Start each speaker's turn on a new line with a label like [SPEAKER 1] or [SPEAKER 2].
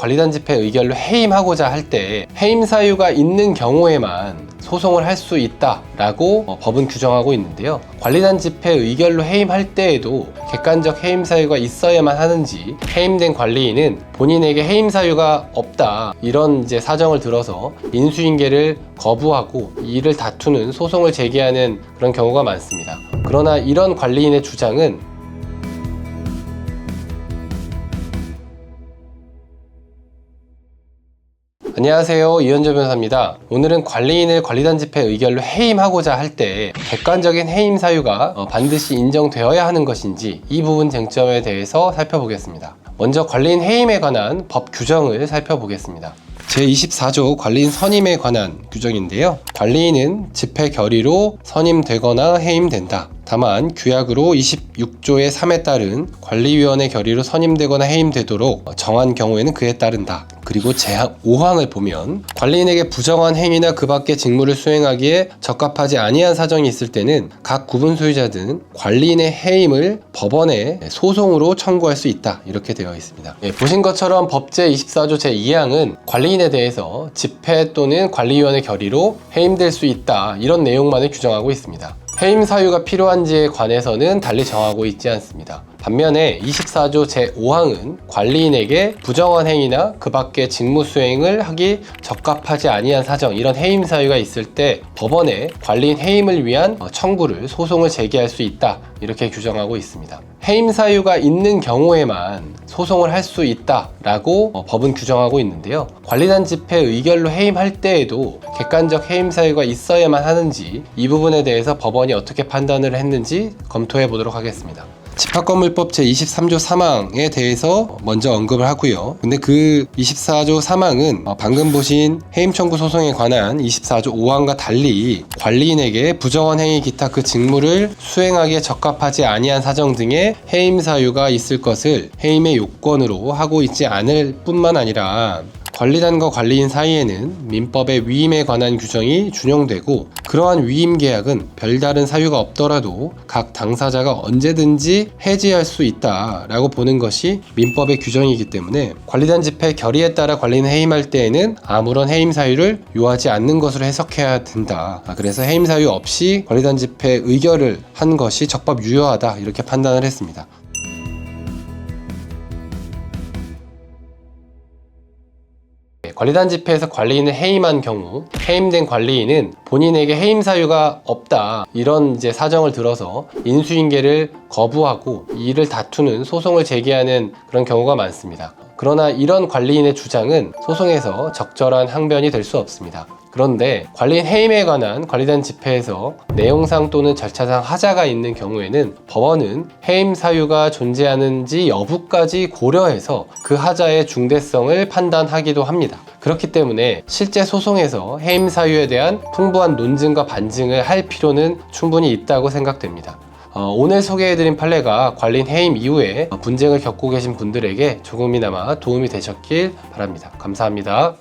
[SPEAKER 1] 관리단 집회 의결로 해임하고자 할 때 해임 사유가 있는 경우에만 소송을 할 수 있다라고 법은 규정하고 있는데요. 관리단 집회 의결로 해임할 때에도 객관적 해임 사유가 있어야만 하는지, 해임된 관리인은 본인에게 해임 사유가 없다 이런 사정을 들어서 인수인계를 거부하고 이를 다투는 소송을 제기하는 그런 경우가 많습니다. 그러나 이런 관리인의 주장은 안녕하세요, 이현조 변호사입니다. 오늘은 관리인을 관리단 집회 의결로 해임하고자 할 때 객관적인 해임 사유가 반드시 인정되어야 하는 것인지 이 부분 쟁점에 대해서 살펴보겠습니다. 먼저 관리인 해임에 관한 법 규정을 살펴보겠습니다. 제24조 관리인 선임에 관한 규정인데요. 관리인은 집회 결의로 선임되거나 해임된다. 다만 규약으로 26조의 3에 따른 관리위원회 결의로 선임되거나 해임되도록 정한 경우에는 그에 따른다. 그리고 제한 5항을 보면 관리인에게 부정한 행위나 그 밖의 직무를 수행하기에 적합하지 아니한 사정이 있을 때는 각 구분 소유자들은 관리인의 해임을 법원에 소송으로 청구할 수 있다. 이렇게 되어 있습니다. 보신 것처럼 법 제24조 제2항은 관리인에 대해서 집회 또는 관리위원회 결의로 해임될 수 있다. 이런 내용만을 규정하고 있습니다. 해임 사유가 필요한지에 관해서는 달리 정하고 있지 않습니다. 반면에 24조 제5항은 관리인에게 부정한 행위나 그 밖의 직무 수행을 하기 적합하지 아니한 사정, 이런 해임 사유가 있을 때 법원에 관리인 해임을 위한 청구를, 소송을 제기할 수 있다. 이렇게 규정하고 있습니다. 해임 사유가 있는 경우에만 소송을 할 수 있다라고 법은 규정하고 있는데요. 관리단 집회 의결로 해임할 때에도 객관적 해임 사유가 있어야만 하는지 이 부분에 대해서 법원이 어떻게 판단을 했는지 검토해 보도록 하겠습니다. 집합건물법 제23조 3항에 대해서 먼저 언급을 하고요. 근데 그 24조 3항은 방금 보신 해임 청구 소송에 관한 24조 5항과 달리 관리인에게 부정한 행위 기타 그 직무를 수행하기에 적합하지 아니한 사정 등의 해임 사유가 있을 것을 해임의 요건으로 하고 있지 않을 뿐만 아니라 관리단과 관리인 사이에는 민법의 위임에 관한 규정이 준용되고 그러한 위임 계약은 별다른 사유가 없더라도 각 당사자가 언제든지 해지할 수 있다라고 보는 것이 민법의 규정이기 때문에 관리단 집회 결의에 따라 관리인을 해임할 때에는 아무런 해임 사유를 요하지 않는 것으로 해석해야 된다. 그래서 해임 사유 없이 관리단 집회 의결을 한 것이 적법 유효하다 이렇게 판단을 했습니다. 관리단 집회에서 관리인을 해임한 경우 해임된 관리인은 본인에게 해임 사유가 없다 이런 사정을 들어서 인수인계를 거부하고 이를 다투는 소송을 제기하는 그런 경우가 많습니다. 그러나 이런 관리인의 주장은 소송에서 적절한 항변이 될 수 없습니다. 그런데 관리인 해임에 관한 관리단 집회에서 내용상 또는 절차상 하자가 있는 경우에는 법원은 해임 사유가 존재하는지 여부까지 고려해서 그 하자의 중대성을 판단하기도 합니다. 그렇기 때문에 실제 소송에서 해임 사유에 대한 풍부한 논증과 반증을 할 필요는 충분히 있다고 생각됩니다. 오늘 소개해드린 판례가 관리인 해임 이후에 분쟁을 겪고 계신 분들에게 조금이나마 도움이 되셨길 바랍니다. 감사합니다.